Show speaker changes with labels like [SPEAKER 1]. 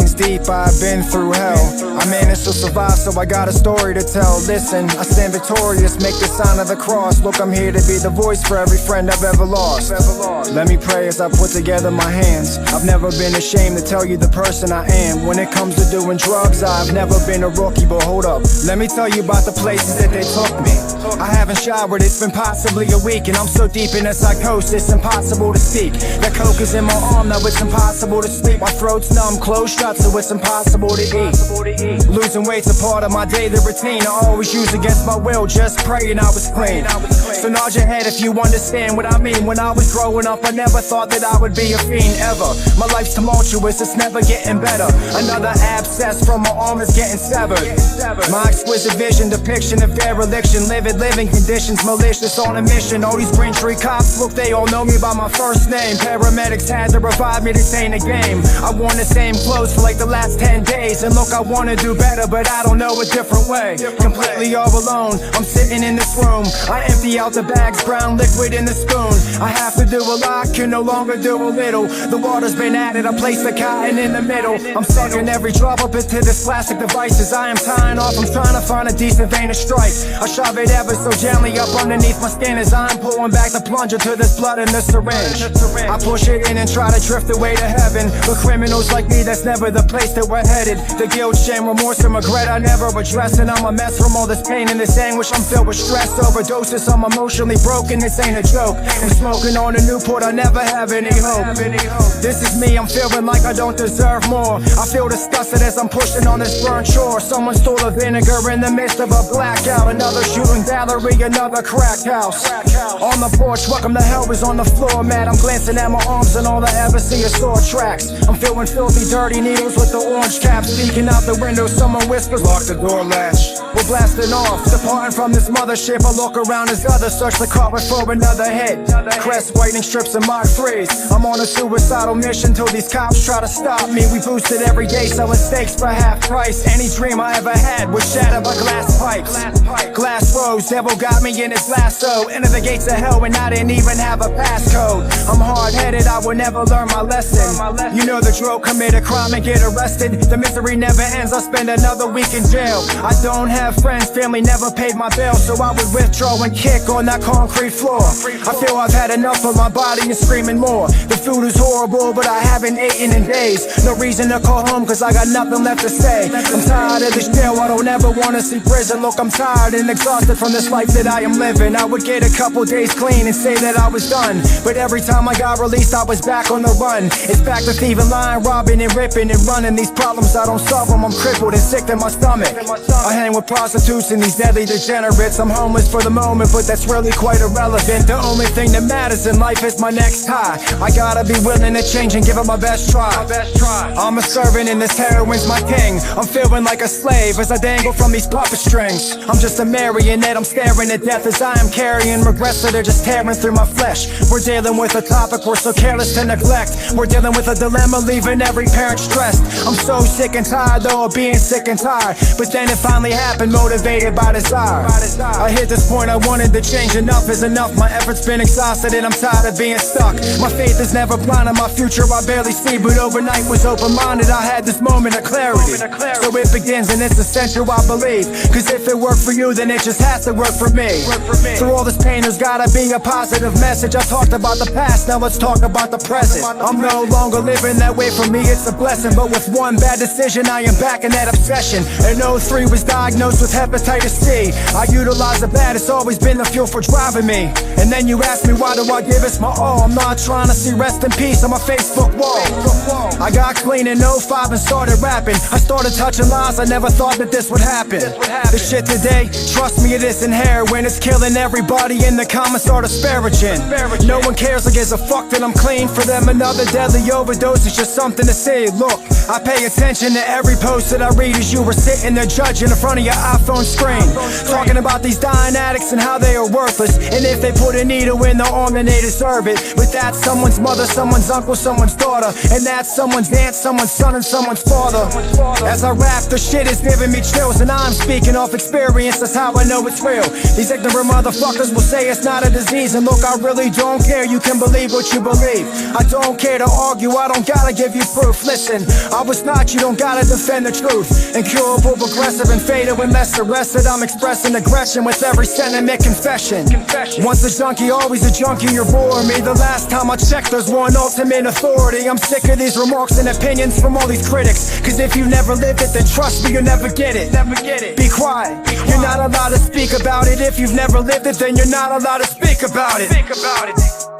[SPEAKER 1] things deep, I've been through hell. I managed to survive, so I got a story to tell. Listen, I stand victorious, make the sign of the cross. Look, I'm here to be the voice for every friend I've ever lost. Let me pray as I put together my hands. I've never been ashamed to tell you the person I am. When it comes to doing drugs, I've never been a rookie, but hold up, let me tell you about the places that they took me. I haven't showered, it's been possibly a week, and I'm so deep in a psychosis, impossible to speak. That coke is in my arm, now it's impossible to sleep. My throat's numb, closed shut, so it's impossible to eat. Losing weight's a part of my daily routine. I always use against my will, just praying I was clean. So nod your head if you understand what I mean. When I was growing up, I never thought that I would be a fiend ever. My life's tumultuous, it's never getting better. Another abscess from my arm is getting severed. My exquisite vision, depiction of dereliction, living conditions, malicious on a mission. All these Green Tree cops, look, they all know me by my first name. Paramedics had to revive me, this ain't a game. I worn the same clothes for like the last 10 days. And look, I wanna do better, but I don't know a different way. Completely all alone, I'm sitting in this room. I empty out the bags, brown liquid in the spoon. I have to do a lot, can no longer do a little. The water's been added, I place the cotton in the middle. I'm sucking every drop up into this plastic devices. I am tying off, I'm trying to find a decent vein to strike. I shove it ever so gently up underneath my skin as I'm pulling back the plunger to this blood in the syringe. I push it in and try to drift away to heaven, but criminals like me, that's never the place that we're headed. The guilt, shame, remorse, and regret I never address, and I'm a mess from all this pain and this anguish. I'm filled with stress, overdoses, I'm emotionally broken, this ain't a joke. I'm smoking on a Newport, I never have any hope. This is me, I'm feeling like I don't deserve more. I feel disgusted as I'm pushing on this burnt shore. Someone stole the vinegar in the midst of a blackout. Another shooting gallery, another crack house. On the porch, welcome to hell is on the floor, man. I'm glancing at my arms and all I ever see is sore tracks. I'm feeling filthy, dirty needles with the orange cap. Speaking out the window, someone whispers, lock the door latch. We're blasting off, departing from this mothership. I look around as others search the carpet for another hit. Crest whitening strips and Mach 3s. I'm on a suicidal mission till these cops try to stop me. We boosted every day, selling steaks for half price. Any dream I ever had was shattered by glass pipes. Glass rose, devil got me in his lasso. Into the gates of hell and I didn't even have a passcode. I'm hard-headed, I will never learn my lesson. You know the drill, commit a crime and get arrested. The misery never ends, I spend another week in jail. I don't have friends, family never paid my bill, so I would withdraw and kick on that concrete floor. I feel I've had enough of my body and screaming more. The food is horrible, but I haven't eaten in days. No reason to call home, cause I got nothing left to say. I'm tired of this jail, I don't ever wanna see prison. Look, I'm tired and exhausted from this life that I am living. I would get a couple days clean and say that I was done, but every time I got released, I was back on the run. It's back to thieving, lying, robbing and ripping and running. These problems, I don't solve them, I'm crippled and sick to my stomach. I hang with prostitutes and these deadly degenerates. I'm homeless for the moment, but that's really quite irrelevant. The only thing that matters in life is my next high. I gotta be willing to change and give it my best try. I'm a servant and this heroin's my king. I'm feeling like a slave as I dangle from these puppet strings. I'm just a marionette, I'm staring at death as I am carrying regrets that are just tearing through my flesh. We're dealing with a topic we're so careless to neglect. We're dealing with a dilemma, leaving every parent stressed. I'm so sick and tired though of being sick and tired, but then it finally happened, motivated by desire. I hit this point, I wanted to change, enough is enough. My efforts been exhausted and I'm tired of being stuck. My faith is never blind and my future I barely see, but overnight was open-minded, I had this moment of clarity. So it begins and it's essential I believe, cause if it worked for you then it just has to work for me. Through all this pain there's gotta be a positive message. I talked about the past, now let's talk about the present. I'm no longer living that way, for me it's a blessing, but with one bad decision I am back in that obsession. In '03 was diagnosed with hepatitis C. I utilize the bad, it's always been the fuel for driving me. And then you ask me why do I give this my all? I'm not trying to see rest in peace on my Facebook wall. I got clean in '05 and started rapping. I started touching lies, I never thought that this would happen. This shit today, trust me it isn't heroin. It's killing everybody in the comments are disparaging. No one cares or gives a fuck that I'm clean. For them another deadly overdose is just something to see. Look, I pay attention to every post that I read as you were sitting there judging in front of your iPhone screen, talking about these dying addicts and how they are worthless, and if they put a needle in their arm then they deserve it. But that's someone's mother, someone's uncle, someone's daughter, and that's someone's aunt, someone's son, and someone's father. As I rap, the shit is giving me chills, and I'm speaking off experience, that's how I know it's real. These ignorant motherfuckers will say it's not a disease, and look, I really don't care, you can believe what you believe. I don't care to argue, I don't gotta give you proof. Listen, I was not, you don't gotta defend the truth. Incurable, progressive, and fatal unless arrested. I'm expressing aggression with every sentiment confession. Once a junkie, always a junkie, you're boring me. The last time I checked, there's one ultimate authority. I'm sick of these remarks and opinions from all these critics. Cause if you never lived it, then trust me, you'll never get it. Be quiet, you're not allowed to speak about it. If you've never lived it, then you're not allowed to speak about it.